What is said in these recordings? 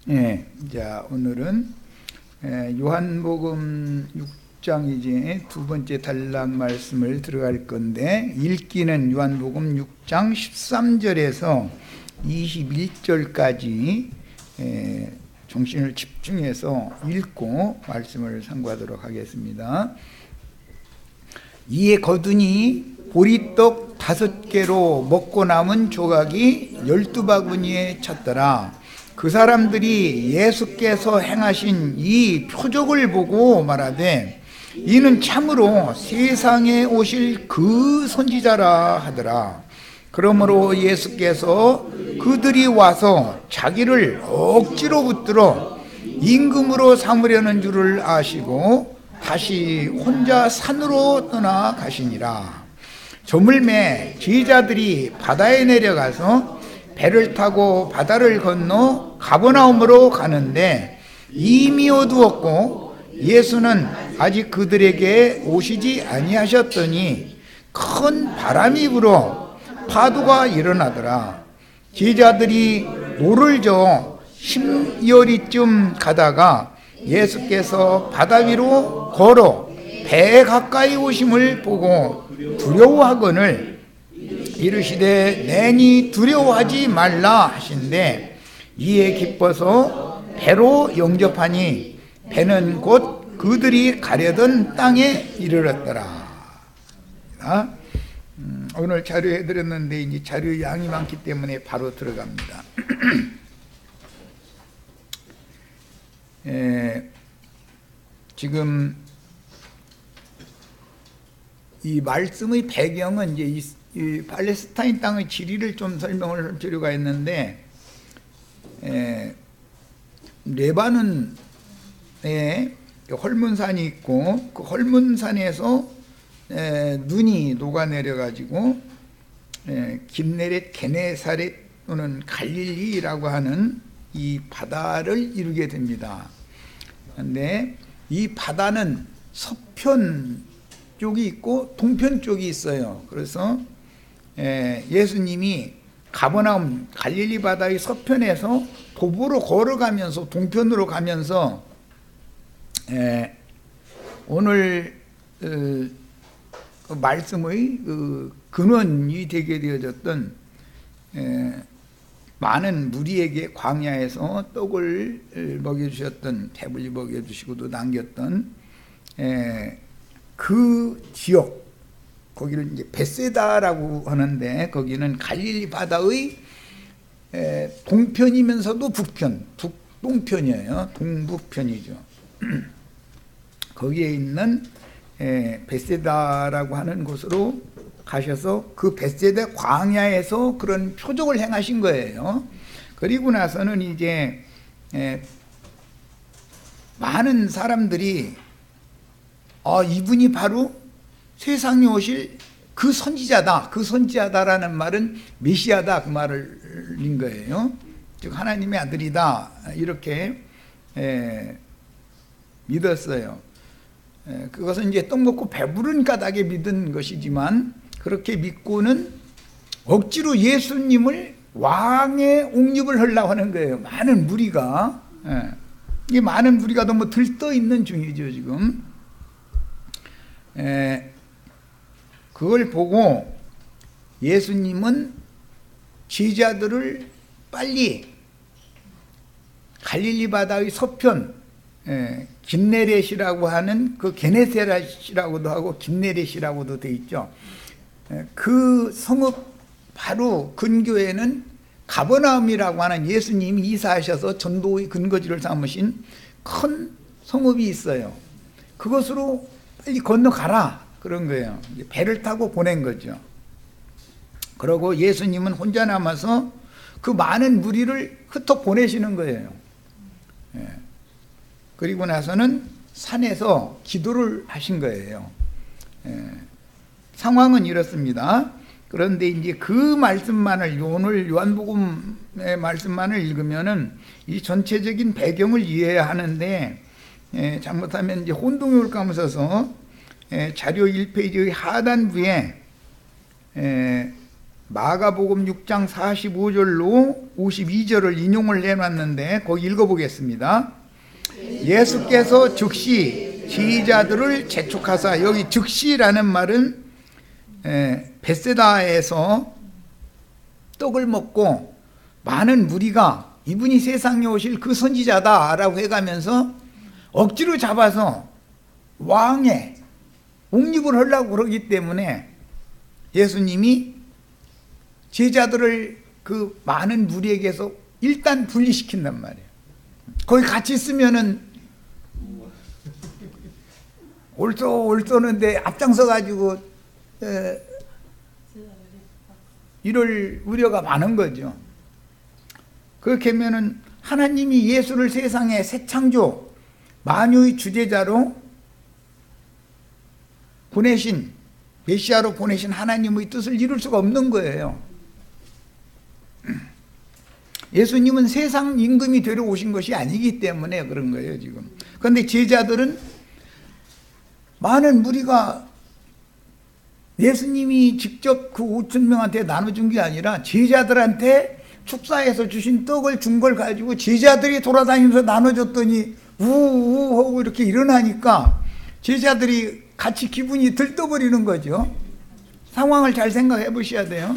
자, 오늘은 요한복음 6장이지 두 번째 단락 말씀을 들어갈 건데, 읽기는 요한복음 6장 13절에서 21절까지 정신을 집중해서 읽고 말씀을 상고하도록 하겠습니다. 이에 거두니 보리떡 5개로 먹고 남은 조각이 12바구니에 찼더라. 그 사람들이 예수께서 행하신 이 표적을 보고 말하되 이는 참으로 세상에 오실 그 선지자라 하더라. 그러므로 예수께서 그들이 와서 자기를 억지로 붙들어 임금으로 삼으려는 줄을 아시고 다시 혼자 산으로 떠나 가시니라. 저물매 제자들이 바다에 내려가서 배를 타고 바다를 건너 가버나움으로 가는데 이미 어두웠고 예수는 아직 그들에게 오시지 아니하셨더니 큰 바람이 불어 파도가 일어나더라. 제자들이 노를 저어 심여리쯤 가다가 예수께서 바다 위로 걸어 배에 가까이 오심을 보고 두려워하거늘 이르시되 내니 두려워하지 말라 하신대 이에 기뻐서 배로 영접하니 배는 곧 그들이 가려던 땅에 이르렀더라. 오늘 자료해 드렸는데 이제 자료 양이 많기 때문에 바로 들어갑니다. 지금 이 말씀의 배경은 이제 이 팔레스타인 땅의 지리를 좀 설명을 할 필요가 있는데, 레바논에 헐문산이 있고 그 헐문산에서 눈이 녹아내려 가지고 김네렛 게네사렛 또는 갈릴리라고 하는 이 바다를 이루게 됩니다. 그런데 이 바다는 서편 쪽이 있고 동편 쪽이 있어요. 그래서 예수님이 가버나움 갈릴리 바다의 서편에서 도보로 걸어가면서 동편으로 가면서 오늘 그 말씀의 그 근원이 되게 되어졌던 많은 무리에게 광야에서 떡을 먹여주셨던, 배불리 먹여주시고도 남겼던 그 지역, 거기를 이제 벳세다라고 하는데 거기는 갈릴리 바다의 동편이면서도 북편, 북동편이에요. 동북편이죠. 거기에 있는 벳세다라고 하는 곳으로 가셔서 그 벳세다 광야에서 그런 표적을 행하신 거예요. 그리고 나서는 이제 많은 사람들이 이분이 바로 세상에 오실 그 선지자다. 그 선지자다라는 말은 메시아다, 그 말인 거예요. 즉 하나님의 아들이다, 이렇게 믿었어요. 그것은 이제 떡 먹고 배부른 까닭에 믿은 것이지만, 그렇게 믿고는 억지로 예수님을 왕의 옹립을 하려고 하는 거예요. 많은 무리가. 이 많은 무리가 너무 들떠 있는 중이죠, 지금. 그걸 보고 예수님은 제자들을 빨리 갈릴리 바다의 서편, 김네렛이라고 하는 그 게네사렛이라고도 하고 김네렛이라고도 돼 있죠. 그 성읍 바로 근교에는 가버나움이라고 하는 예수님이 이사하셔서 전도의 근거지를 삼으신 큰 성읍이 있어요. 그것으로 빨리 건너가라, 그런 거예요. 배를 타고 보낸 거죠. 그러고 예수님은 혼자 남아서 그 많은 무리를 흩어 보내시는 거예요. 그리고 나서는 산에서 기도를 하신 거예요. 상황은 이렇습니다. 그런데 이제 그 말씀만을, 오늘 요한복음의 말씀만을 읽으면은 이 전체적인 배경을 이해해야 하는데, 잘못하면 이제 혼동이 올까 하면서 자료 1페이지의 하단부에 마가복음 6장 45절로 52절을 인용을 해놨는데 거기 읽어보겠습니다. 예수께서 즉시 지휘자들을 재촉하사, 여기 즉시라는 말은 벳세다에서 떡을 먹고 많은 무리가 이분이 세상에 오실 그 선지자다 라고 해가면서 억지로 잡아서 왕에 옹립을 하려고 그러기 때문에 예수님이 제자들을 그 많은 무리에게서 일단 분리시킨단 말이에요. 거기 같이 있으면은 올쏘는데 앞장서 가지고 이럴 우려가 많은 거죠. 그렇게 하면은 하나님이 예수를 세상에 새 창조 만유의 주제자로 보내신, 메시아로 보내신 하나님의 뜻을 이룰 수가 없는 거예요. 예수님은 세상 임금이 되러 오신 것이 아니기 때문에 그런 거예요 지금. 그런데 제자들은 많은 무리가 예수님이 직접 그 5천 명한테 나눠준 게 아니라 제자들한테 축사에서 주신 떡을 준 걸 가지고 제자들이 돌아다니면서 나눠줬더니 우우 하고 이렇게 일어나니까 제자들이 같이 기분이 들떠버리는 거죠. 상황을 잘 생각해 보셔야 돼요.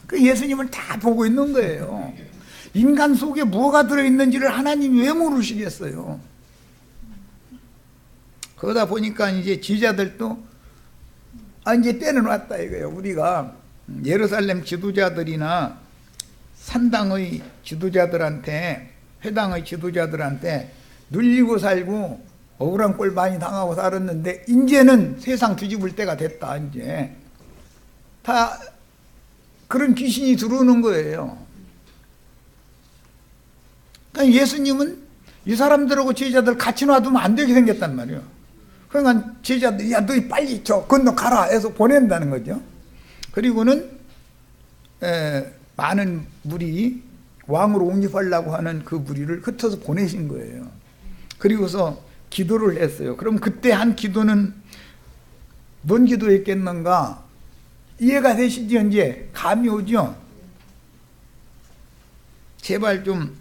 그 예수님을 다 보고 있는 거예요. 인간 속에 뭐가 들어있는지를 하나님이 왜 모르시겠어요. 그러다 보니까 이제 제자들도 이제 때는 왔다 이거예요. 우리가 예루살렘 지도자들이나 산당의 지도자들한테, 회당의 지도자들한테 눌리고 살고 억울한 꼴 많이 당하고 살았는데 이제는 세상 뒤집을 때가 됐다. 이제 다 그런 귀신이 들어오는 거예요. 그러니까 예수님은 이 사람들하고 제자들 같이 놔두면 안 되게 생겼단 말이에요. 그러니까 제자들이 야 너희 빨리 저 건너 가라 해서 보낸다는 거죠. 그리고는 많은 무리, 왕으로 옹립하려고 하는 그 무리를 흩어서 보내신 거예요. 그리고서 기도를 했어요. 그럼 그때 한 기도는 뭔 기도했겠는가 이해가 되시죠? 이제 감이 오죠? 제발 좀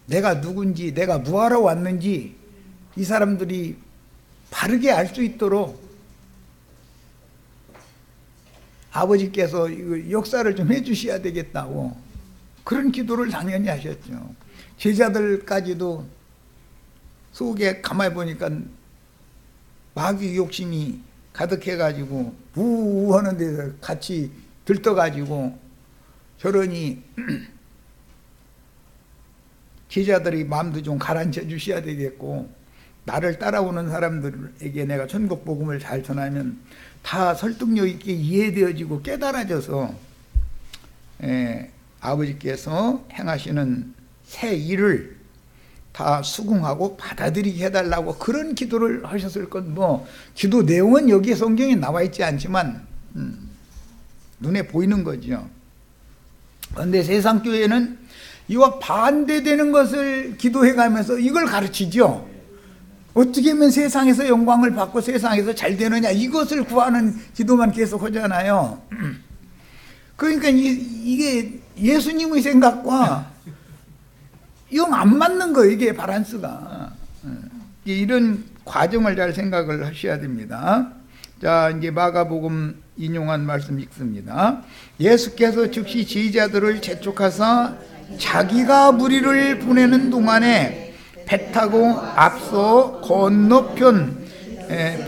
내가 누군지, 내가 뭐하러 왔는지 이 사람들이 바르게 알 수 있도록 아버지께서 역사를 좀 해주셔야 되겠다고 그런 기도를 당연히 하셨죠. 제자들까지도 속에 가만히 보니까 마귀 욕심이 가득해가지고 우우 하는 데서 같이 들떠가지고 저러니 제자들이 마음도 좀 가라앉혀 주셔야 되겠고 나를 따라오는 사람들에게 내가 천국 복음을 잘 전하면 다 설득력 있게 이해되어지고 깨달아져서 아버지께서 행하시는 새 일을 다 수긍하고 받아들이게 해달라고 그런 기도를 하셨을 건 뭐 기도 내용은 여기에 성경에 나와 있지 않지만 눈에 보이는 거죠. 그런데 세상 교회는 이와 반대되는 것을 기도해가면서 이걸 가르치죠. 어떻게 하면 세상에서 영광을 받고 세상에서 잘 되느냐 이것을 구하는 기도만 계속 하잖아요. 그러니까 이게 예수님의 생각과 영 안 맞는 거예요. 이게 바란스가. 이런 과정을 잘 생각을 하셔야 됩니다. 자, 이제 마가복음 인용한 말씀 읽습니다. 예수께서 즉시 지휘자들을 재촉하사 자기가 무리를 보내는 동안에 배 타고 앞서 건너편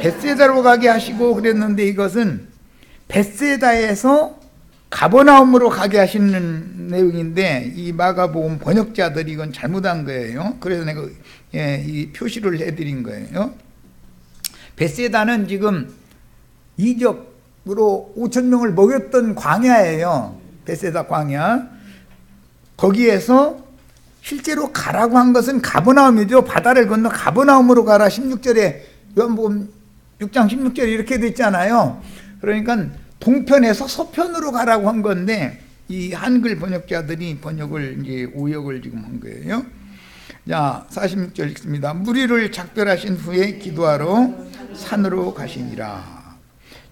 벳세다로 가게 하시고 그랬는데 이것은 벳세다에서 가버나움으로 가게 하시는 내용인데 이 마가복음 번역자들이 이건 잘못한 거예요. 그래서 내가 이 표시를 해드린 거예요. 벳세다는 지금 이적으로 5천 명을 먹였던 광야예요. 벳세다 광야. 거기에서 실제로 가라고 한 것은 가버나움이죠. 바다를 건너 가버나움으로 가라. 16절에 요한복음 6장 16절에 이렇게 됐잖아요. 그러니까 동편에서 서편으로 가라고 한 건데 이 한글 번역자들이 번역을 이제 오역을 지금 한 거예요. 자, 46절 읽습니다. 무리를 작별하신 후에 기도하러 산으로 가시니라.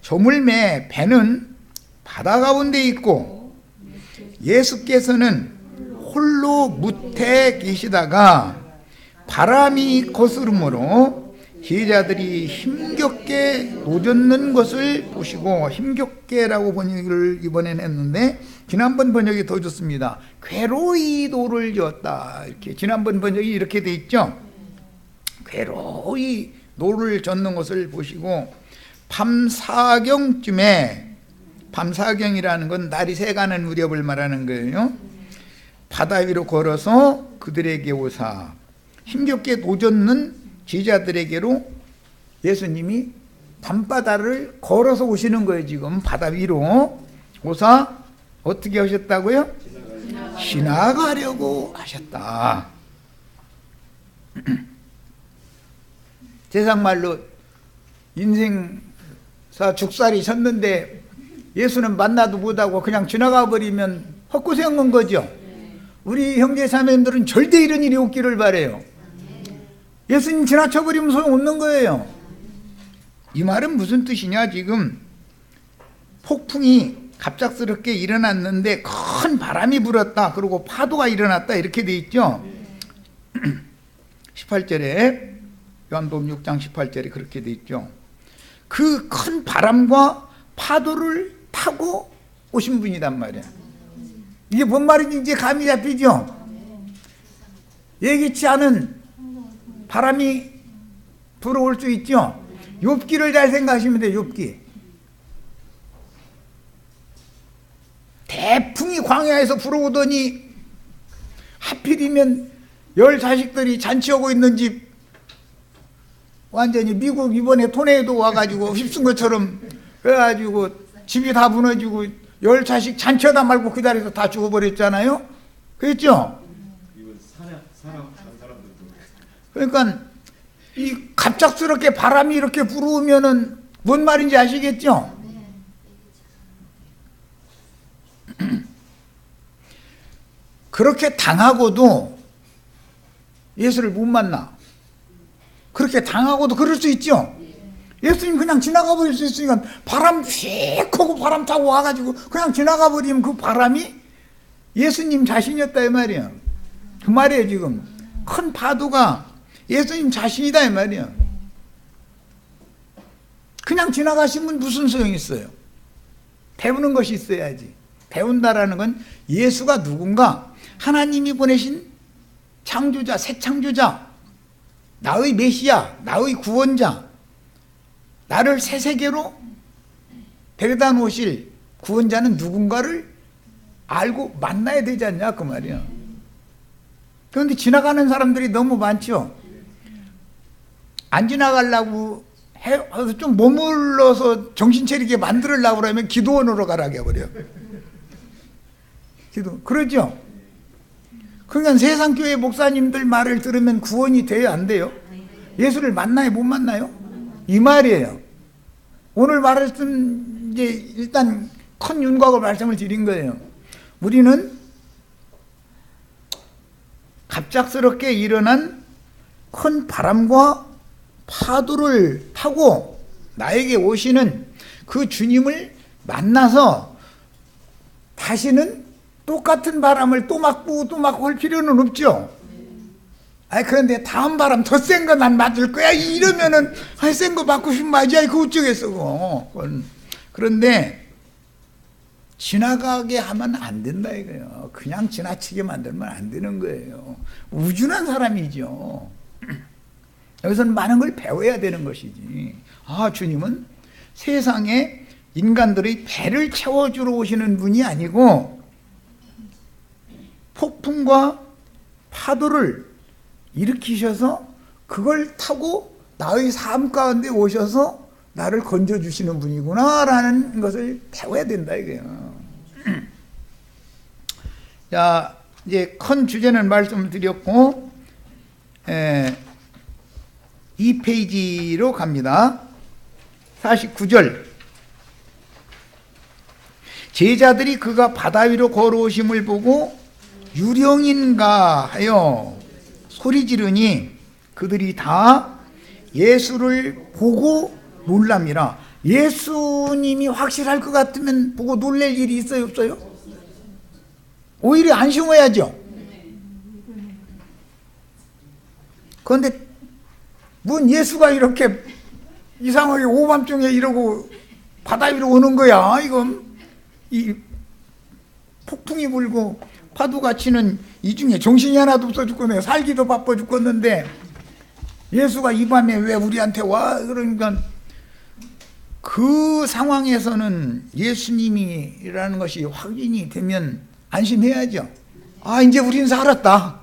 저물매 배는 바다 가운데 있고 예수께서는 홀로 무태에 계시다가 바람이 거스름으로 제자들이 힘겹게 노젓는 것을 보시고, 힘겹게라고 번역을 이번엔 했는데 지난번 번역이 더 좋습니다. 괴로이 노를 젓다. 이렇게 지난번 번역이 이렇게 돼 있죠. 괴로이 노를 젓는 것을 보시고 밤사경쯤에, 밤사경이라는 건 날이 새가는 무렵을 말하는 거예요. 바다 위로 걸어서 그들에게 오사 힘겹게 노젓는 제자들에게로 예수님이 밤바다를 걸어서 오시는 거예요. 지금 바다 위로 오사 어떻게 하셨다고요? 지나가려고 하셨다. 세상말로 인생사 죽살이 섰는데 예수는 만나도 못하고 그냥 지나가 버리면 헛고생한 거죠. 우리 형제 자매님들은 절대 이런 일이 없기를 바라요. 예수님 지나쳐버리면 소용없는 거예요. 이 말은 무슨 뜻이냐? 지금 폭풍이 갑작스럽게 일어났는데 큰 바람이 불었다, 그리고 파도가 일어났다, 이렇게 돼 있죠. 18절에, 요한복음 6장 18절에 그렇게 돼 있죠. 그 큰 바람과 파도를 타고 오신 분이란 말이야. 이게 뭔 말인지 이제 감이 잡히죠. 예기치 않은 바람이 불어올 수 있죠. 욥기를 잘 생각하시면 돼요. 욥기. 대풍이 광야에서 불어오더니 하필이면 10 자식들이 잔치하고 있는 집, 완전히 미국 이번에 토네이도 와가지고 휩쓴 것처럼 그래가지고 집이 다 무너지고 10 자식 잔치하다 말고 그 자리에서 다 죽어버렸잖아요. 그랬죠? 그러니까 이 갑작스럽게 바람이 이렇게 불어오면은 뭔 말인지 아시겠죠? 그렇게 당하고도 예수를 못 만나. 그렇게 당하고도 그럴 수 있죠. 예수님 그냥 지나가 버릴 수 있으니까 바람 휙 하고 바람 타고 와가지고 그냥 지나가 버리면 그 바람이 예수님 자신이었다 이 말이에요. 그 말이에요. 지금 큰 파도가 예수님 자신이다 이 말이에요. 그냥 지나가시면 무슨 소용이 있어요? 배우는 것이 있어야지. 배운다라는 건 예수가 누군가, 하나님이 보내신 창조자, 새 창조자, 나의 메시아, 나의 구원자, 나를 새 세계로 데려다 놓으실 구원자는 누군가를 알고 만나야 되지 않냐 그 말이야. 그런데 지나가는 사람들이 너무 많죠. 안 지나가려고 해서 좀 머물러서 정신 차리게 만들려고 그러면 기도원으로 가라게 해버려. 기도. 그러죠? 그러니까 세상 교회 목사님들 말을 들으면 구원이 돼요, 안 돼요? 예수를 만나요, 못 만나요? 이 말이에요. 오늘 말씀 이제 일단 큰 윤곽을 말씀을 드린 거예요. 우리는 갑작스럽게 일어난 큰 바람과 파도를 타고 나에게 오시는 그 주님을 만나서 다시는 똑같은 바람을 또 맞고 또 맞고 할 필요는 없죠. 그런데 다음 바람 더 센 거 난 맞을 거야 이러면은 센 거 맞고 싶으면 맞아야 그 어쩌겠어. 그런데 지나가게 하면 안 된다 이거예요. 그냥 지나치게 만들면 안 되는 거예요. 우준한 사람이죠. 여기서는 많은 걸 배워야 되는 것이지. 주님은 세상에 인간들의 배를 채워주러 오시는 분이 아니고 폭풍과 파도를 일으키셔서 그걸 타고 나의 삶 가운데 오셔서 나를 건져주시는 분이구나 라는 것을 배워야 된다 이거예요. 자, 이제 큰 주제는 말씀을 드렸고 2페이지로 갑니다. 49절. 제자들이 그가 바다 위로 걸어오심을 보고 유령인가 하여 소리 지르니 그들이 다 예수를 보고 놀랍니다. 예수님이 확실할 것 같으면 보고 놀랄 일이 있어요, 없어요? 오히려 안심해야죠. 그런데 뭔 예수가 이렇게 이상하게 오밤중에 이러고 바다 위로 오는 거야. 이건 이 폭풍이 불고 파도가 치는 이 중에 정신이 하나도 없어 죽겠네. 살기도 바빠 죽겠는데 예수가 이 밤에 왜 우리한테 와? 그러니까 그 상황에서는 예수님이라는 것이 확인이 되면 안심해야죠. 아, 이제 우린 살았다.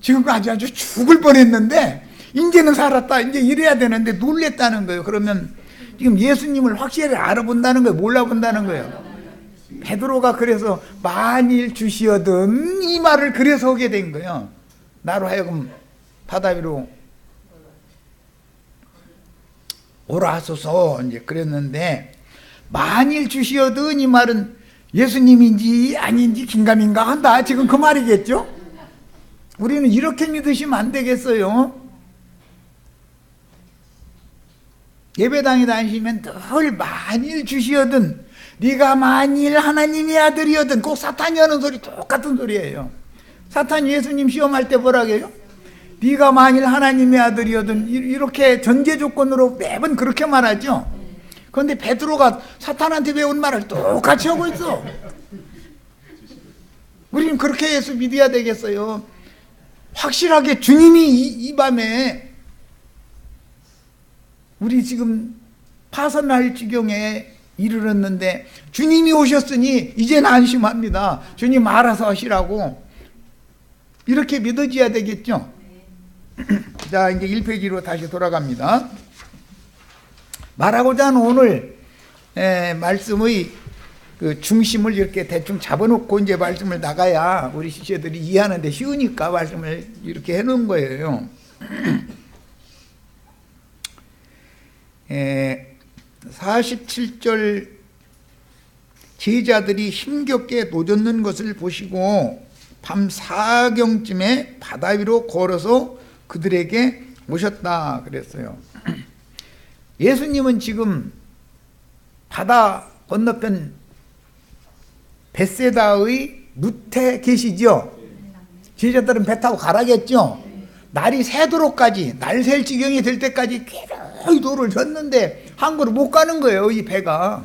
지금까지 아주 죽을 뻔했는데 이제는 살았다. 이제 이래야 되는데 놀랬다는 거예요. 그러면 지금 예수님을 확실히 알아본다는 거예요. 몰라본다는 거예요. 베드로가 그래서 만일 주시어든 이 말을 그래서 하게 된 거예요. 나로 하여금 바다 위로 오라 하소서 이제 그랬는데, 만일 주시어든 이 말은 예수님인지 아닌지 긴가민가 한다. 지금 그 말이겠죠? 우리는 이렇게 믿으시면 안 되겠어요. 예배당에 다니시면 늘 만일 주시어든, 네가 만일 하나님의 아들이어든, 꼭 사탄이 하는 소리 똑같은 소리예요. 사탄이 예수님 시험할 때 뭐라고 해요? 네가 만일 하나님의 아들이어든, 이렇게 전제 조건으로 매번 그렇게 말하죠. 그런데 베드로가 사탄한테 배운 말을 똑같이 하고 있어. 우리는 그렇게 예수 믿어야 되겠어요. 확실하게 주님이 이 밤에 우리 지금 파선할 지경에 이르렀는데 주님이 오셨으니 이제는 안심합니다. 주님 알아서 하시라고 이렇게 믿어져야 되겠죠. 자, 이제 1페이지로 다시 돌아갑니다. 말하고자 하는 오늘 말씀의 그 중심을 이렇게 대충 잡아놓고 이제 말씀을 나가야 우리 시체들이 이해하는데 쉬우니까 말씀을 이렇게 해놓은 거예요. 47절 제자들이 힘겹게 노젓는 것을 보시고 밤 4경쯤에 바다 위로 걸어서 그들에게 오셨다 그랬어요. 예수님은 지금 바다 건너편 벳세다의 룻에 계시죠. 제자들은 배 타고 가라겠죠. 날이 새도록까지, 날 샐 지경이 될 때까지 길어이 도를 졌는데 항구로 못 가는 거예요. 이 배가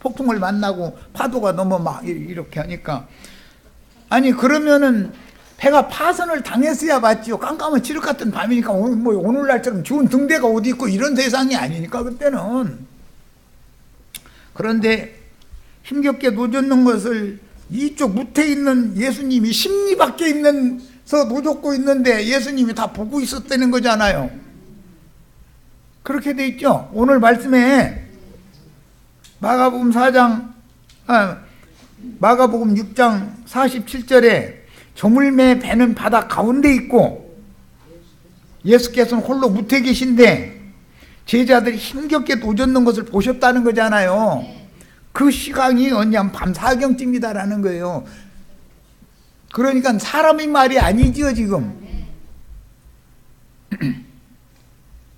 폭풍을 만나고 파도가 너무 막 이렇게 하니까. 아니 그러면은 배가 파선을 당했어야 맞지요. 깜깜한 칠흑 같은 밤이니까 오늘날처럼 좋은 등대가 어디 있고 이런 세상이 아니니까 그때는. 그런데 힘겹게 노젓는 것을 이쪽 무태 있는 예수님이 심리 밖에 있는서 노젓고 있는데 예수님이 다 보고 있었다는 거잖아요. 그렇게 돼 있죠. 오늘 말씀에 마가복음 6장 47절에 저물매 배는 바다 가운데 있고 예수께서는 홀로 무태 계신데 제자들이 힘겹게 노젓는 것을 보셨다는 거잖아요. 그 시간이 언제면 밤 4경쯤이다라는 거예요. 그러니까 사람의 말이 아니죠 지금.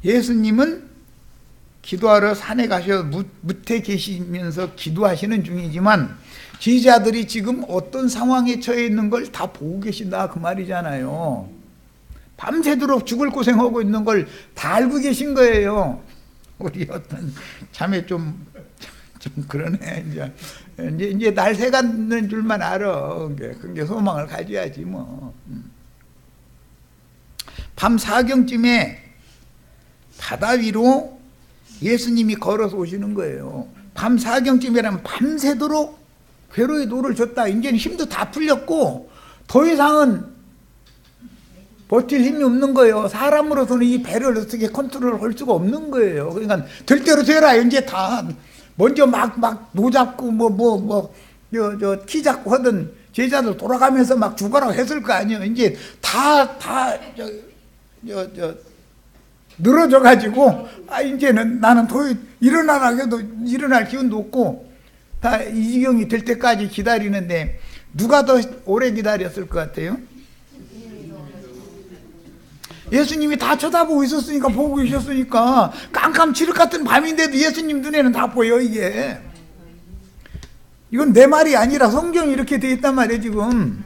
예수님은 기도하러 산에 가셔 무태 계시면서 기도하시는 중이지만 제자들이 지금 어떤 상황에 처해 있는 걸 다 보고 계신다 그 말이잖아요. 밤새도록 죽을 고생하고 있는 걸 다 알고 계신 거예요. 우리 어떤 자매 좀 그러네. 이제 날 새가는 줄만 알아. 그게 소망을 가져야지 뭐. 밤 4경쯤에 바다 위로 예수님이 걸어서 오시는 거예요. 밤 4경쯤이라면 밤새도록 괴로이 노를 줬다. 이제는 힘도 다 풀렸고 더 이상은 버틸 힘이 없는 거예요. 사람으로서는 이 배를 어떻게 컨트롤할 수가 없는 거예요. 그러니까 될 대로 되라. 이제 다 먼저 막 노잡고 키 잡고 하던 제자들 돌아가면서 막 죽어라고 했을 거 아니에요. 이제 다 늘어져 가지고 이제는 나는 도저히 일어나라 해도 일어날 기운도 없고 다 이 지경이 될 때까지 기다리는데 누가 더 오래 기다렸을 것 같아요? 예수님이 다 쳐다보고 있었으니까, 보고 계셨으니까. 깜깜칠흑 같은 밤인데도 예수님 눈에는 다 보여, 이게. 이건 내 말이 아니라 성경이 이렇게 되어 있단 말이에요, 지금.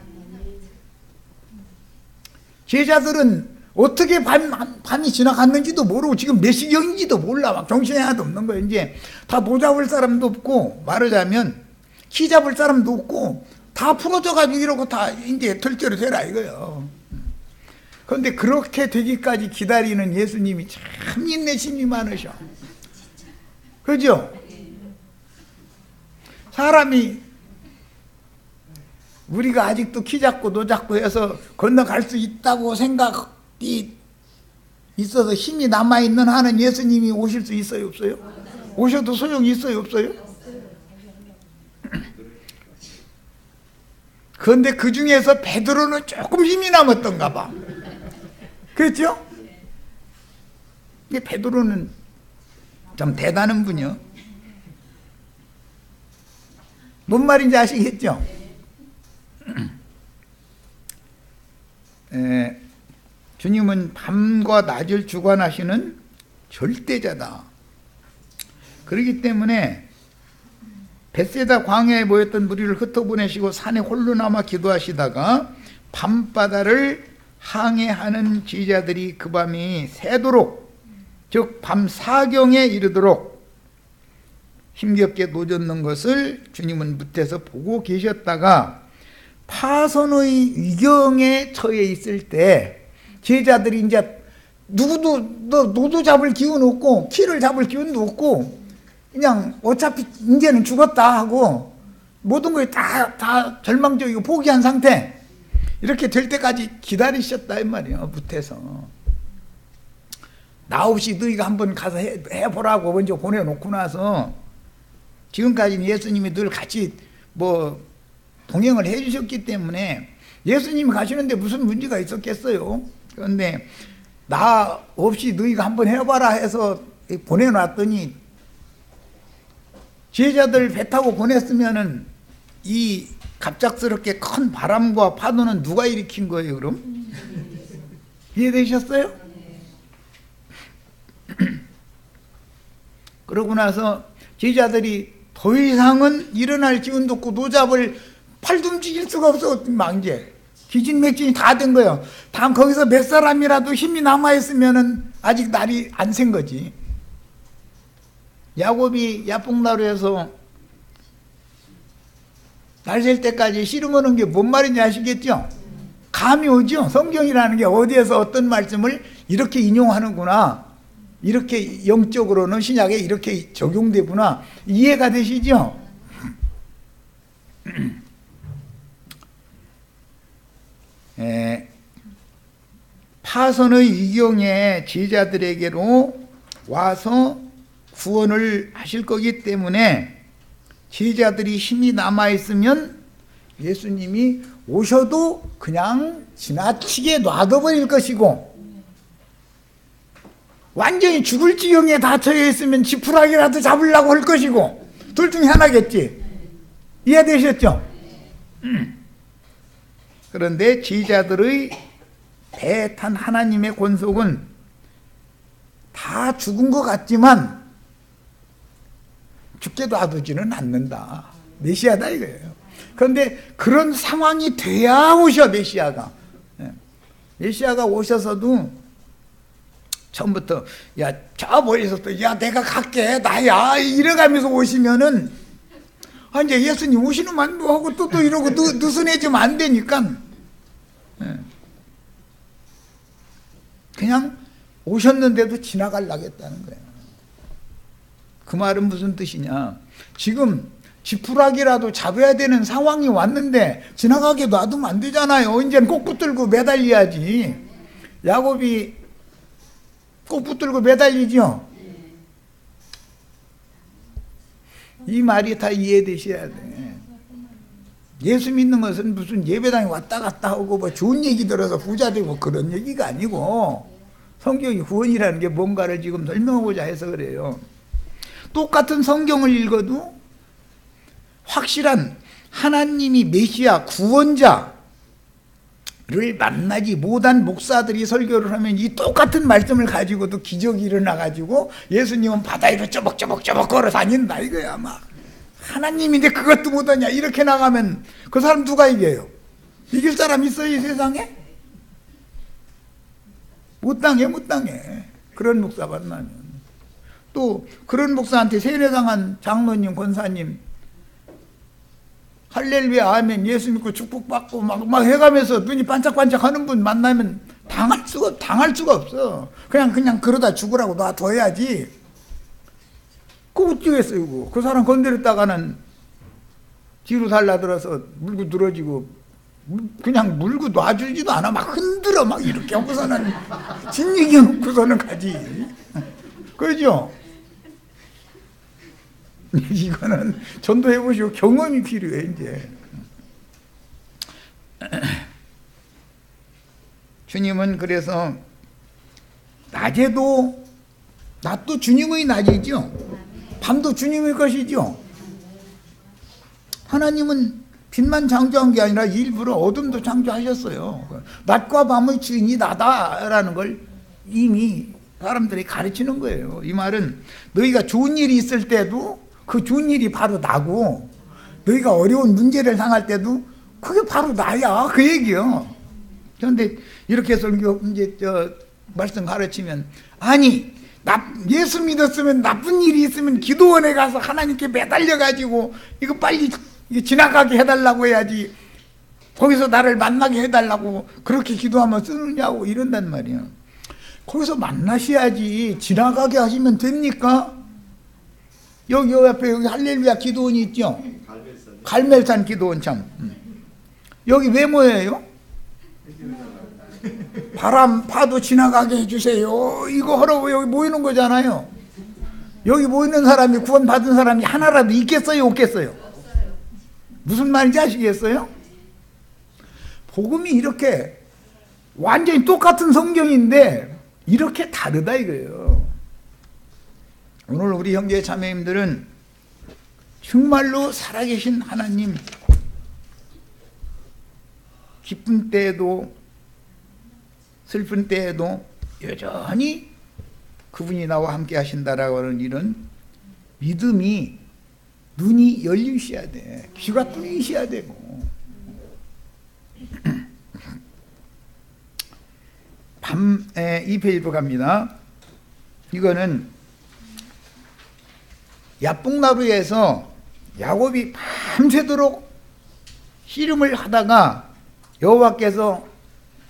제자들은 어떻게 밤이 지나갔는지도 모르고 지금 몇 시경인지도 몰라. 막 정신이 하나도 없는 거예요. 이제 다 노잡을 사람도 없고, 말하자면 키 잡을 사람도 없고, 다 풀어져가지고 이러고 다 이제 털결이 되라 이거예요. 그런데 그렇게 되기까지 기다리는 예수님이 참 인내심이 많으셔. 그죠? 사람이 우리가 아직도 키 작고 노 작고 해서 건너갈 수 있다고 생각이 있어서 힘이 남아있는 한은 예수님이 오실 수 있어요, 없어요? 오셔도 소용이 있어요, 없어요? 그런데 그 중에서 베드로는 조금 힘이 남았던가 봐. 그렇죠? 베드로는 참 대단한 분이요. 뭔 말인지 아시겠죠? 주님은 밤과 낮을 주관하시는 절대자다. 그렇기 때문에 벳세다 광야에 모였던 무리를 흩어보내시고 산에 홀로 남아 기도하시다가 밤바다를 항해하는 제자들이 그 밤이 새도록, 즉 밤 사경에 이르도록 힘겹게 노젓는 것을 주님은 밑에서 보고 계셨다가 파선의 위경에 처해 있을 때 제자들이 이제 누구도 노도 잡을 기운 없고 키를 잡을 기운도 없고 그냥 어차피 이제는 죽었다 하고 모든 걸 다 절망적이고 포기한 상태, 이렇게 될 때까지 기다리셨다 이 말이에요. 밑에서 나 없이 너희가 한번 가서 해보라고 먼저 보내놓고 나서 지금까지는 예수님이 늘 같이 동행을 해주셨기 때문에 예수님이 가시는데 무슨 문제가 있었겠어요. 그런데 나 없이 너희가 한번 해봐라 해서 보내놨더니 제자들 배 타고 보냈으면은 이 갑작스럽게 큰 바람과 파도는 누가 일으킨 거예요, 그럼? 이해되셨어요? 그러고 나서 제자들이 더 이상은 일어날 기운도 없고 노잡을 팔도 움직일 수가 없어. 망제 기진맥진이 다 된 거예요. 다음 거기서 몇 사람이라도 힘이 남아있으면은 아직 날이 안 샌 거지. 야곱이 야복나루에서 날 셀 때까지 씨름하는 게 뭔 말인지 아시겠죠? 감이 오죠? 성경이라는 게 어디에서 어떤 말씀을 이렇게 인용하는구나, 이렇게 영적으로는 신약에 이렇게 적용되구나, 이해가 되시죠? 파선의 위경에 제자들에게로 와서 구원을 하실 거기 때문에 제자들이 힘이 남아있으면 예수님이 오셔도 그냥 지나치게 놔둬버릴 것이고, 완전히 죽을 지경에 닫혀 있으면 지푸라기라도 잡으려고 할 것이고, 둘 중에 하나겠지. 이해되셨죠? 그런데 제자들의 배에 탄 하나님의 권속은 다 죽은 것 같지만 죽게 놔두지는 않는다. 메시아다 이거예요. 그런데 그런 상황이 돼야 오셔, 메시아가. 메시아가 오셔서도 처음부터 야, 저 멀리서 야, 내가 갈게, 나야, 이래가면서 오시면은 이제 예수님 오시는 만도 하고 또 이러고 느슨해지면 안 되니까 그냥 오셨는데도 지나가려겠다는 거예요. 그 말은 무슨 뜻이냐? 지금 지푸라기라도 잡아야 되는 상황이 왔는데 지나가게 놔두면 안 되잖아요. 이제는 꼭 붙들고 매달려야지. 야곱이 꼭 붙들고 매달리죠. 이 말이 다 이해되셔야 돼. 예수 믿는 것은 무슨 예배당에 왔다 갔다 하고 좋은 얘기 들어서 부자 되고 그런 얘기가 아니고, 성경이 구원이라는 게 뭔가를 지금 설명하고자 해서 그래요. 똑같은 성경을 읽어도 확실한 하나님이 메시아 구원자, 만나지 못한 목사들이 설교를 하면 이 똑같은 말씀을 가지고도 기적이 일어나가지고 예수님은 바다 위로 쪼벅쪼벅 걸어 다닌다 이거야. 막 하나님인데 그것도 못하냐 이렇게 나가면 그 사람 누가 이겨요? 이길 사람 있어요 이 세상에? 못 당해. 그런 목사 만나면. 또 그런 목사한테 세례당한 장로님 권사님 할렐루야 아멘 예수 믿고 축복받고 막 해가면서 눈이 반짝반짝 하는 분 만나면 당할 수가 없어. 그냥 그러다 죽으라고 놔둬야지. 그거 어쩌겠어요 그거. 그 사람 건드렸다가는 뒤로 달라들어서 물고 늘어지고 그냥 물고 놔주지도 않아. 막 흔들어 막 이렇게 하고서는 진얘기 놓고서는 가지. 그렇죠? 이거는 전도해보시고 경험이 필요해 이제. 주님은 그래서 낮도 주님의 낮이죠. 밤도 주님의 것이죠. 하나님은 빛만 창조한 게 아니라 일부러 어둠도 창조하셨어요. 낮과 밤의 주인이 나다라는 걸 이미 사람들이 가르치는 거예요. 이 말은 너희가 좋은 일이 있을 때도 그 좋은 일이 바로 나고, 너희가 어려운 문제를 당할 때도 그게 바로 나야 그 얘기요. 그런데 이렇게 해서 이제 말씀 가르치면, 아니 예수 믿었으면 나쁜 일이 있으면 기도원에 가서 하나님께 매달려 가지고 이거 빨리 지나가게 해달라고 해야지, 거기서 나를 만나게 해달라고 그렇게 기도하면 쓰느냐고 이런단 말이야. 거기서 만나셔야지. 지나가게 하시면 됩니까? 여기 옆에 여기 할렐루야 기도원이 있죠. 갈멜산 기도원 참. 여기 왜 모여요? 바람 파도 지나가게 해주세요. 이거 하라고 여기 모이는 거잖아요. 여기 모이는 사람이 구원 받은 사람이 하나라도 있겠어요, 없겠어요? 무슨 말인지 아시겠어요? 복음이 이렇게 완전히 똑같은 성경인데 이렇게 다르다 이거예요. 오늘 우리 형제 자매님들은 정말로 살아계신 하나님, 기쁜 때에도 슬픈 때에도 여전히 그분이 나와 함께 하신다라고 하는 이런 믿음이 눈이 열리셔야 돼. 귀가 뚫리셔야 되고. 밤에 2페이지로 갑니다. 이거는 야복나루에서 야곱이 밤새도록 씨름을 하다가 여호와께서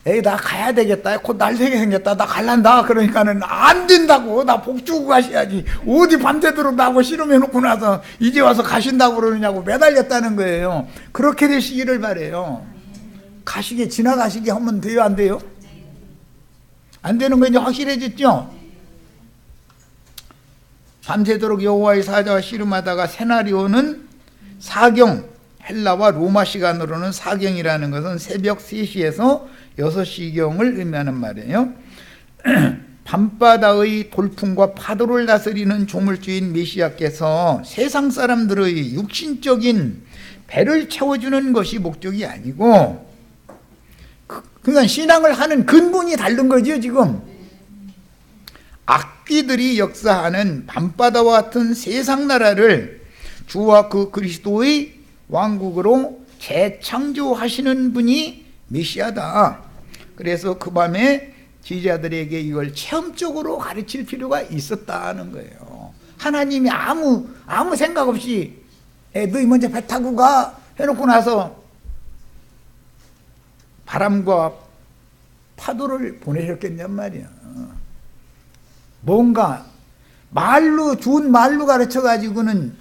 에이 나 가야 되겠다, 곧 날 새게 생겼다, 나 갈란다. 그러니까는 안 된다고, 나 복 주고 가셔야지, 어디 밤새도록 나하고 씨름해놓고 나서 이제 와서 가신다고 그러느냐고 매달렸다는 거예요. 그렇게 되시기를 바래요. 가시게 지나가시게 하면 돼요, 안 돼요? 안 되는 거 이제 확실해졌죠? 밤새도록 여호와의 사자와 씨름하다가 새날이오는 사경, 헬라와 로마 시간으로는 사경이라는 것은 새벽 3시에서 6시경을 의미하는 말이에요. 밤바다의 돌풍과 파도를 다스리는 조물주인 메시아께서 세상 사람들의 육신적인 배를 채워주는 것이 목적이 아니고, 그러니까 신앙을 하는 근본이 다른 거죠. 지금 악귀들이 역사하는 밤바다와 같은 세상 나라를 주와 그 그리스도의 왕국으로 재창조하시는 분이 메시아다. 그래서 그 밤에 지지자들에게 이걸 체험적으로 가르칠 필요가 있었다는 거예요. 하나님이 아무 생각 없이 너희 먼저 배 타고 가 해놓고 나서 바람과 파도를 보내셨겠냔 말이야. 뭔가 좋은 말로 가르쳐가지고는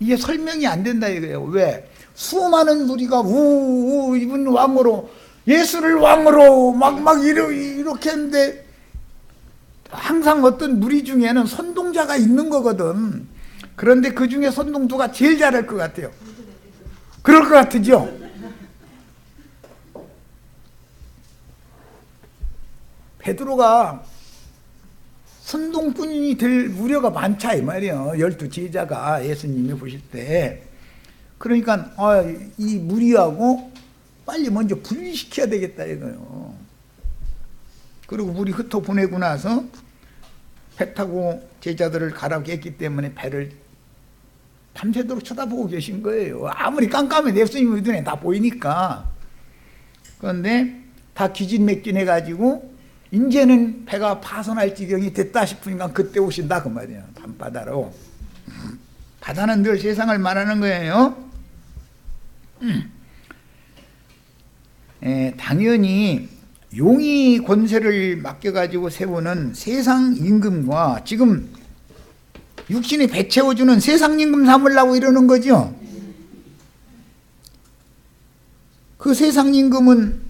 이게 설명이 안 된다 이거예요. 왜? 수많은 무리가 우우 이분 왕으로, 예수를 왕으로 막 이렇게 했는데, 항상 어떤 무리 중에는 선동자가 있는 거거든. 그런데 그 중에 선동 누가 제일 잘할 것 같아요? 그럴 것 같으죠? 베드로가 선동꾼이 될 우려가 많자 이 말이에요. 12 제자가 예수님이 보실 때. 그러니까 이 무리하고 빨리 먼저 분리시켜야 되겠다 이거요. 그리고 물이 흩어 보내고 나서 배 타고 제자들을 가라고 했기 때문에 배를 밤새도록 쳐다보고 계신 거예요. 아무리 깜깜해 예수님 눈에 다 보이니까. 그런데 다 기진맥진해가지고 이제는 배가 파손할 지경이 됐다 싶으니까 그때 오신다 그 말이에요. 밤바다로. 바다는 늘 세상을 말하는 거예요. 당연히 용이 권세를 맡겨가지고 세우는 세상 임금과 지금 육신이 배 채워주는 세상 임금 삼으려고 이러는 거죠. 그 세상 임금은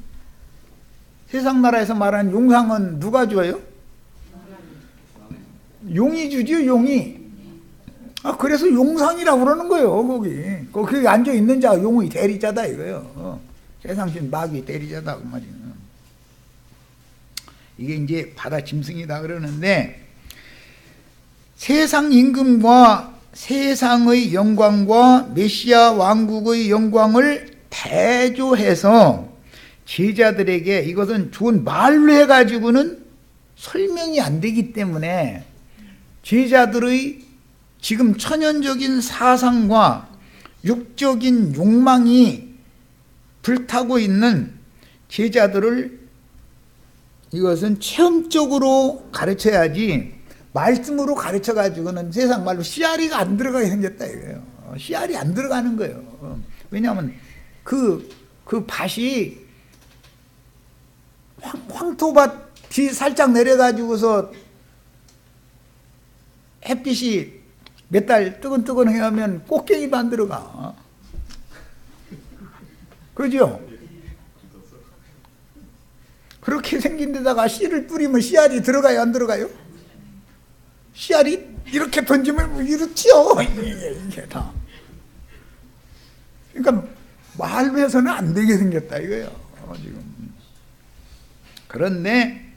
세상 나라에서 말하는 용상은 누가 줘요? 용이 주죠, 용이. 그래서 용상이라고 그러는 거예요, 거기. 거기 앉아있는 자가 용의 대리자다, 이거요. 세상신 마귀 대리자다, 그 말이에요. 이게 이제 바다 짐승이다 그러는데, 세상 임금과 세상의 영광과 메시아 왕국의 영광을 대조해서 제자들에게 이것은 좋은 말로 해가지고는 설명이 안 되기 때문에 제자들의 지금 천연적인 사상과 육적인 욕망이 불타고 있는 제자들을 이것은 체험적으로 가르쳐야지 말씀으로 가르쳐가지고는 세상 말로 씨알이가 안 들어가게 생겼다 이거예요. 씨알이 안 들어가는 거예요. 왜냐하면 그 밭이 황토밭이 살짝 내려가지고서 햇빛이 몇 달 뜨끈뜨끈해 하면 꽃게기도 안 들어가. 그죠? 그렇게 생긴 데다가 씨를 뿌리면 씨알이 들어가요, 안 들어가요? 씨알이 이렇게 던지면 이렇지요. 이게 다. 그러니까 말로 해서는 안 되게 생겼다 이거예요. 지금. 그런데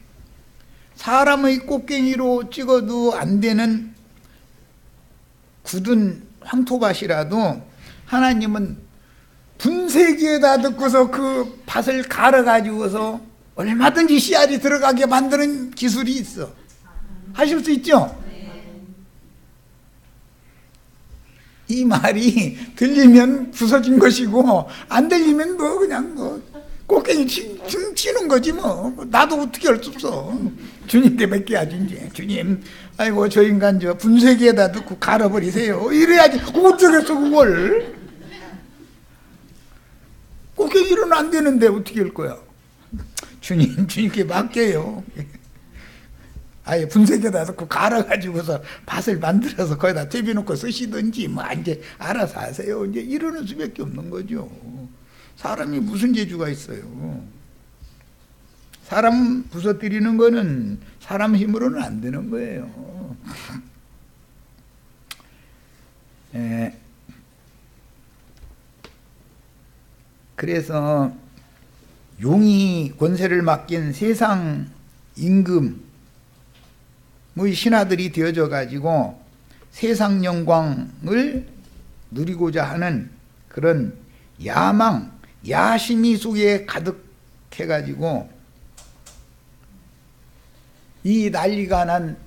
사람의 꽃갱이로 찍어도 안 되는 굳은 황토밭이라도 하나님은 분쇄기에다 넣고서 그 밭을 갈아가지고서 얼마든지 씨알이 들어가게 만드는 기술이 있어. 하실 수 있죠? 이 말이 들리면 부서진 것이고 안 들리면 뭐 그냥 뭐 꽃갱이 치는 거지 뭐. 나도 어떻게 할 수 없어. 주님께 맡겨야지 이제. 주님, 아이고 저 인간 저 분쇄기에다 넣고 갈아버리세요. 이래야지. 어쩌겠어 그걸. 꽃갱이로는 안 되는데 어떻게 할 거야. 주님께 맡겨요. 아예 분쇄기에다 넣고 갈아가지고서 밭을 만들어서 거기다 퇴비놓고 쓰시든지 뭐 이제 알아서 하세요. 이제 이러는 수밖에 없는 거죠. 사람이 무슨 재주가 있어요. 사람 부서뜨리는 거는 사람 힘으로는 안 되는 거예요. 그래서 용이 권세를 맡긴 세상 임금의 신하들이 되어져 가지고 세상 영광을 누리고자 하는 그런 야망, 야심이 속에 가득해 가지고 이 난리가 난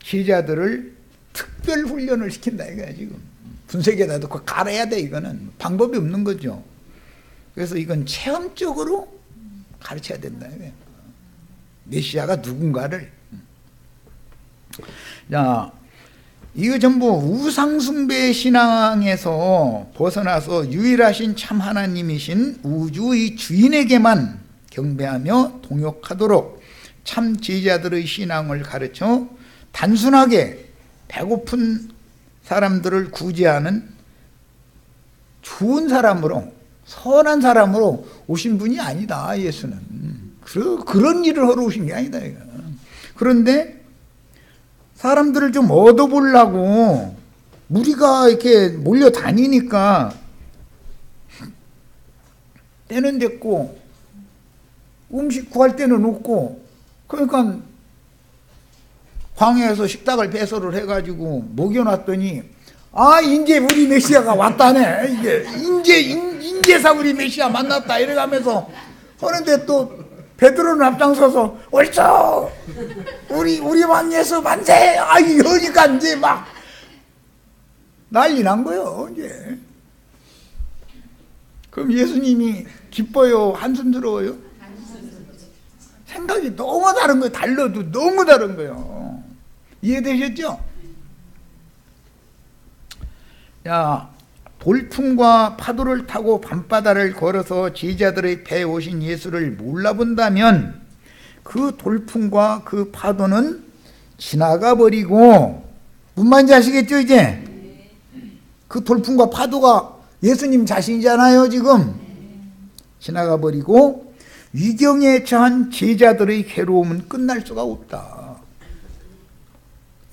제자들을 특별 훈련을 시킨다 이거야 지금. 분쇄기에다 넣고 갈아야 돼. 이거는 방법이 없는 거죠. 그래서 이건 체험적으로 가르쳐야 된다 이거야. 메시아가 누군가를. 자, 이거 전부 우상숭배 신앙에서 벗어나서 유일하신 참 하나님이신 우주의 주인에게만 경배하며 동역하도록 참 제자들의 신앙을 가르쳐 단순하게 배고픈 사람들을 구제하는 좋은 사람으로, 선한 사람으로 오신 분이 아니다. 예수는 그런 일을 하러 오신 게 아니다 이거. 그런데 사람들을 좀 얻어보려고 무리가 이렇게 몰려다니니까 때는 됐고 음식 구할 때는 없고, 그러니까 광야에서 식탁을 배설을 해가지고 먹여놨더니 이제 우리 메시아가 왔다네. 이게 인제사 우리 메시아 만났다 이래가면서 하는데 또 베드로는 앞장서서 옳죠 우리 왕 예수 만세 이러니까 이제 막 난리 난 거예요 이제. 그럼 예수님이 기뻐요 한숨스러워요? 생각이 너무 다른 거예요. 달라도 너무 다른 거예요. 이해되셨죠? 야, 돌풍과 파도를 타고 밤바다를 걸어서 제자들의 배에 오신 예수를 몰라본다면 그 돌풍과 그 파도는 지나가 버리고, 무슨 말인지 아시겠죠 이제? 그 돌풍과 파도가 예수님 자신이잖아요 지금. 지나가 버리고 위경에 처한 제자들의 괴로움은 끝날 수가 없다.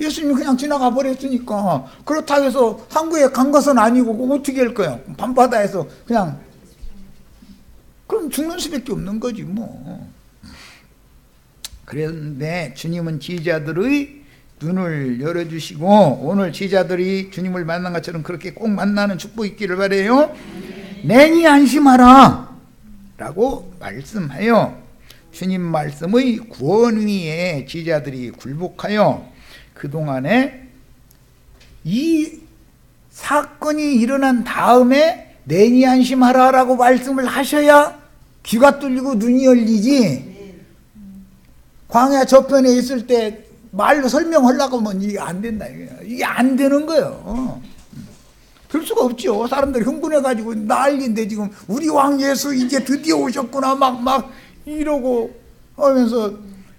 예수님이 그냥 지나가 버렸으니까. 그렇다고 해서 항구에 간 것은 아니고 어떻게 할 거예요? 밤바다에서 그냥. 그럼 죽는 수밖에 없는 거지 뭐. 그런데 주님은 제자들의 눈을 열어주시고, 오늘 제자들이 주님을 만난 것처럼 그렇게 꼭 만나는 축복이 있기를 바라요. 내니 안심하라 라고 말씀하여 주님 말씀의 구원 위에 제자들이 굴복하여 그동안에 이 사건이 일어난 다음에 내니 안심하라 라고 말씀을 하셔야 귀가 뚫리고 눈이 열리지. 광야 저편에 있을 때 말로 설명하려고 하면 이게 안 된다. 이게 안 되는 거예요. 그럴 수가 없죠. 사람들이 흥분해가지고 난리인데 지금 우리 왕 예수 이제 드디어 오셨구나 막 이러고 하면서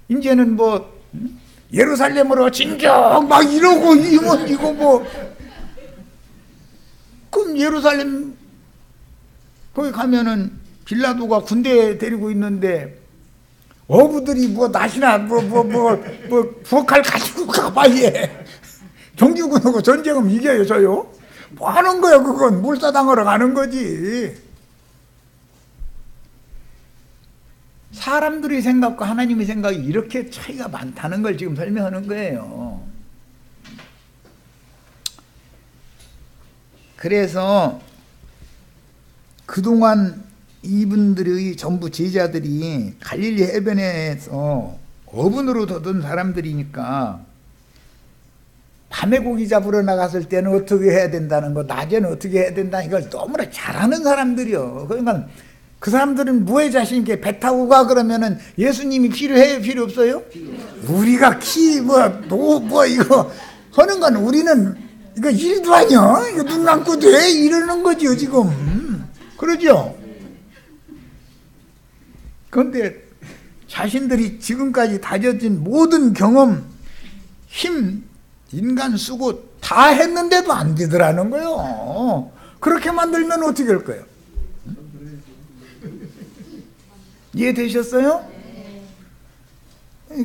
이제는 뭐 예루살렘으로 진격 막 이러고 이거 뭐. 그럼 예루살렘 거기 가면은 빌라도가 군대 데리고 있는데 어부들이 뭐 낫이나 부엌칼 가지고 가봐 얘. 정규군하고 전쟁은 이겨요 저요? 뭐 하는 거야 그건. 몰사당하러 가는 거지. 사람들의 생각과 하나님의 생각이 이렇게 차이가 많다는 걸 지금 설명하는 거예요. 그래서 그동안 이분들의 전부 제자들이 갈릴리 해변에서 어부로 걷던 사람들이니까 밤에 고기 잡으러 나갔을 때는 어떻게 해야 된다는 거, 낮에는 어떻게 해야 된다는 이걸 너무나 잘하는 사람들이요. 그러니까 그 사람들은 뭐에 자신 있게 배 타고 가 그러면은 예수님이 필요해요? 필요 없어요? 우리가 이거 하는 건 우리는 이거 일도 아니야. 이거 눈 감고 돼 이러는 거죠 지금. 그러죠? 그런데 자신들이 지금까지 다져진 모든 경험, 힘, 인간 수고 다 했는데도 안 되더라는 거예요. 그렇게 만들면 어떻게 할 거예요? 이해되셨어요?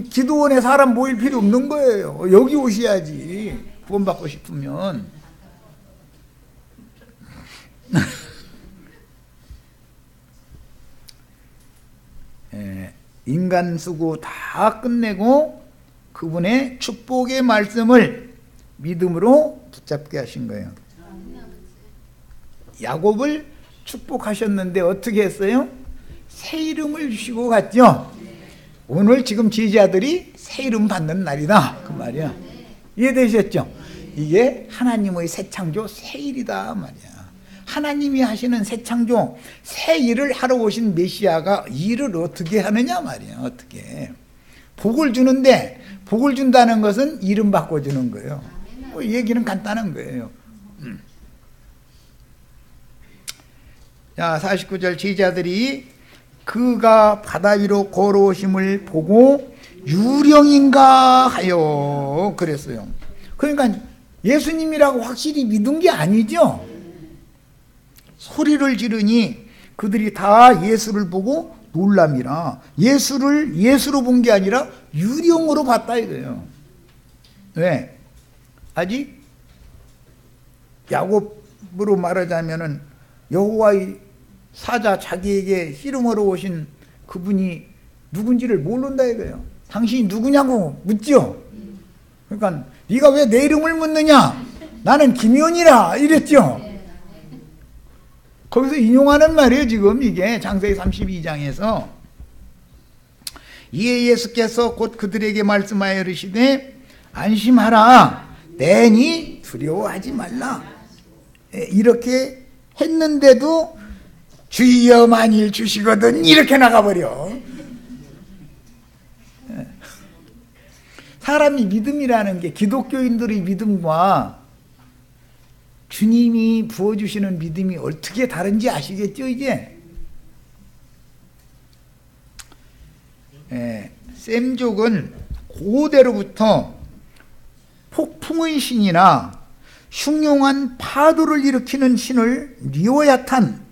기도원에 사람 모일 필요 없는 거예요. 여기 오셔야지 구원받고 싶으면. 인간 수고 다 끝내고 그분의 축복의 말씀을 믿음으로 붙잡게 하신 거예요. 야곱을 축복하셨는데 어떻게 했어요? 새 이름을 주시고 갔죠. 오늘 지금 제자들이 새 이름 받는 날이다 그 말이야. 이해되셨죠? 이게 하나님의 새 창조 새 일이다 말이야. 하나님이 하시는 새 창조, 새 일을 하러 오신 메시아가 일을 어떻게 하느냐 말이야. 어떻게 복을 주는데, 복을 준다는 것은 이름 바꿔주는 거예요. 뭐 얘기는 간단한 거예요. 자, 49절 제자들이 그가 바다 위로 걸어오심을 보고 유령인가 하여 그랬어요. 그러니까 예수님이라고 확실히 믿은 게 아니죠. 소리를 지르니 그들이 다 예수를 보고 놀람이라. 예수를 예수로 본 게 아니라 유령으로 봤다 이거예요. 왜? 아직 야곱으로 말하자면은 여호와의 사자 자기에게 씨름하러 오신 그분이 누군지를 모른다 이거예요. 당신이 누구냐고 묻죠. 그러니까 네가 왜 내 이름을 묻느냐? 나는 김연이라 이랬죠. 거기서 인용하는 말이에요. 지금 이게 창세기 32장에서 이에 예수께서 곧 그들에게 말씀하여 이르시되 안심하라 내니 두려워하지 말라. 이렇게 했는데도 주여 만일 주시거든 이렇게 나가버려. 사람이 믿음이라는 게 기독교인들의 믿음과 주님이 부어주시는 믿음이 어떻게 다른지 아시겠죠 이제? 셈족은 고대로부터 폭풍의 신이나 흉흉한 파도를 일으키는 신을 리오야탄이라고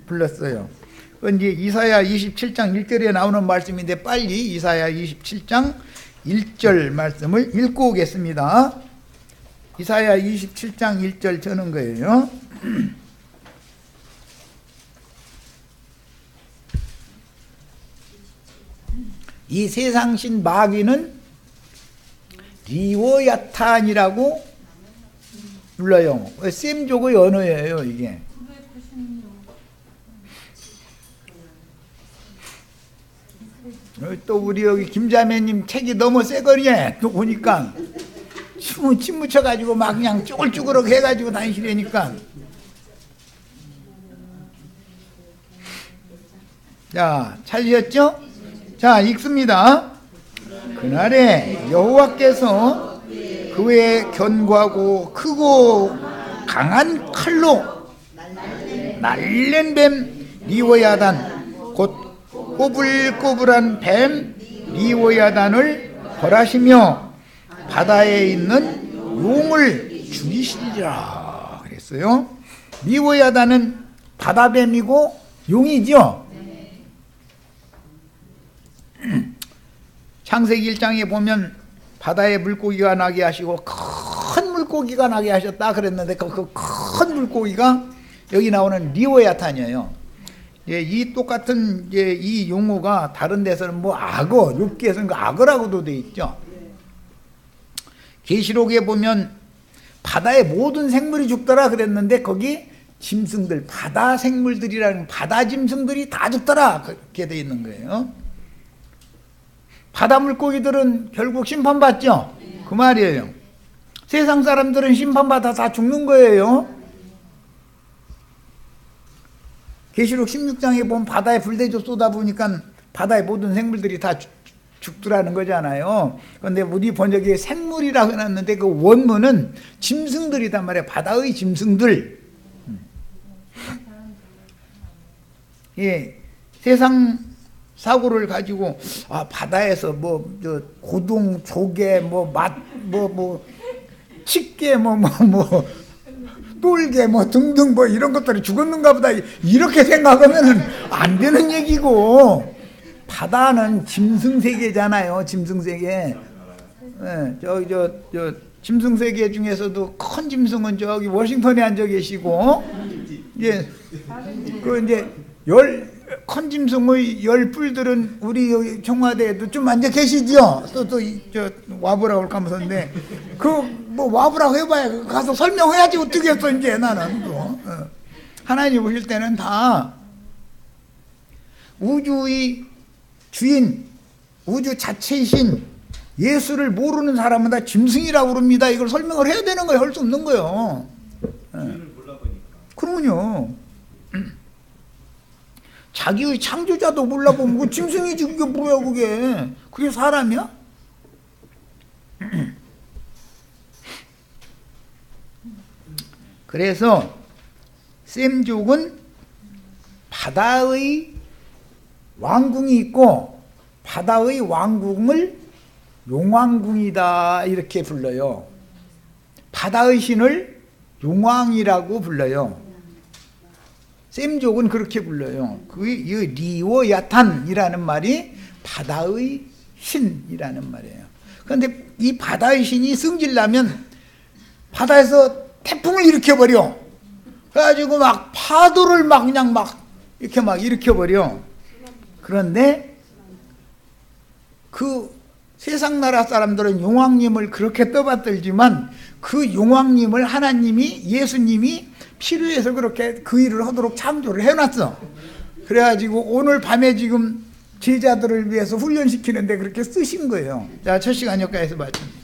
불렀어요. 이제 이사야 27장 1절에 나오는 말씀인데 빨리 이사야 27장 1절 말씀을 읽고 오겠습니다. 이사야 27장 1절 저는 거예요. 이 세상신 마귀는 리오야탄이라고 불러요. 셈족의 언어예요 이게. 또 우리 여기 김자매님 책이 너무 세거리에 또 보니까 침 묻혀가지고 막 그냥 쭈글쭈글 해가지고 다니시려니까. 자, 찾으셨죠? 자, 읽습니다. 그날에 여호와께서 그의 견고하고 크고 강한 칼로 날랜 뱀 리오야단 곧 꼬불꼬불한 뱀 리오야단을 벌하시며 바다에 있는 용을 죽이시리라 그랬어요. 리오야단은 바다뱀이고 용이죠. 창세기 1장에 보면 바다에 물고기가 나게 하시고 큰 물고기가 나게 하셨다 그랬는데 그 큰 물고기가 여기 나오는 리오야탄이에요. 이 똑같은 이 용어가 다른 데서는 뭐 악어, 욥기에서는 그 악어라고도 돼 있죠. 계시록에 보면 바다의 모든 생물이 죽더라 그랬는데 거기 짐승들, 바다 생물들이라는 바다 짐승들이 다 죽더라 그렇게 돼 있는 거예요. 바다 물고기들은 결국 심판받죠. 그 말이에요. 세상 사람들은 심판받아 다 죽는 거예요. 계시록 16장에 보면 바다에 불대조 쏟아부으니까 바다의 모든 생물들이 다 죽더라는 거잖아요. 그런데 우리 번역에 생물이라고 해놨는데 그 원문은 짐승들이단 말이에요. 바다의 짐승들. 예, 세상 사고를 가지고 바다에서 고동, 조개, 칡개, 똘개 등등 이런 것들이 죽었는가 보다 이렇게 생각하면 안 되는 얘기고, 바다는 짐승세계잖아요. 짐승세계. 네, 짐승세계 중에서도 큰 짐승은 저기 워싱턴에 앉아 계시고, 예, 큰 짐승의 10뿔들은 우리 여기 청와대에도 좀 앉아 계시죠? 와보라고 할까 하면서인데, 와보라고 해봐야 가서 설명해야지 어떻게 했어, 이제 나는 또. 하나님 보실 때는 다 우주의 주인, 우주 자체이신 예수를 모르는 사람은 다 짐승이라고 그럽니다. 이걸 설명을 해야 되는 거예요. 할 수 없는 거예요. 그러면요. 자기의 창조자도 몰라보면 그 짐승이지 그게 뭐야 그게. 그게 사람이야? 그래서 셈족은 바다의 왕궁이 있고 바다의 왕궁을 용왕궁이다 이렇게 불러요. 바다의 신을 용왕이라고 불러요. 셈족은 그렇게 불러요. 이 리오야탄이라는 말이 바다의 신이라는 말이에요. 그런데 이 바다의 신이 승질나면 바다에서 태풍을 일으켜버려. 그래가지고 막 파도를 이렇게 일으켜버려. 그런데 그 세상 나라 사람들은 용왕님을 그렇게 떠받들지만 그 용왕님을 하나님이, 예수님이 필요해서 그렇게 그 일을 하도록 창조를 해놨어. 그래가지고 오늘 밤에 지금 제자들을 위해서 훈련시키는데 그렇게 쓰신 거예요. 자, 첫 시간 여기까지서 마칩니다.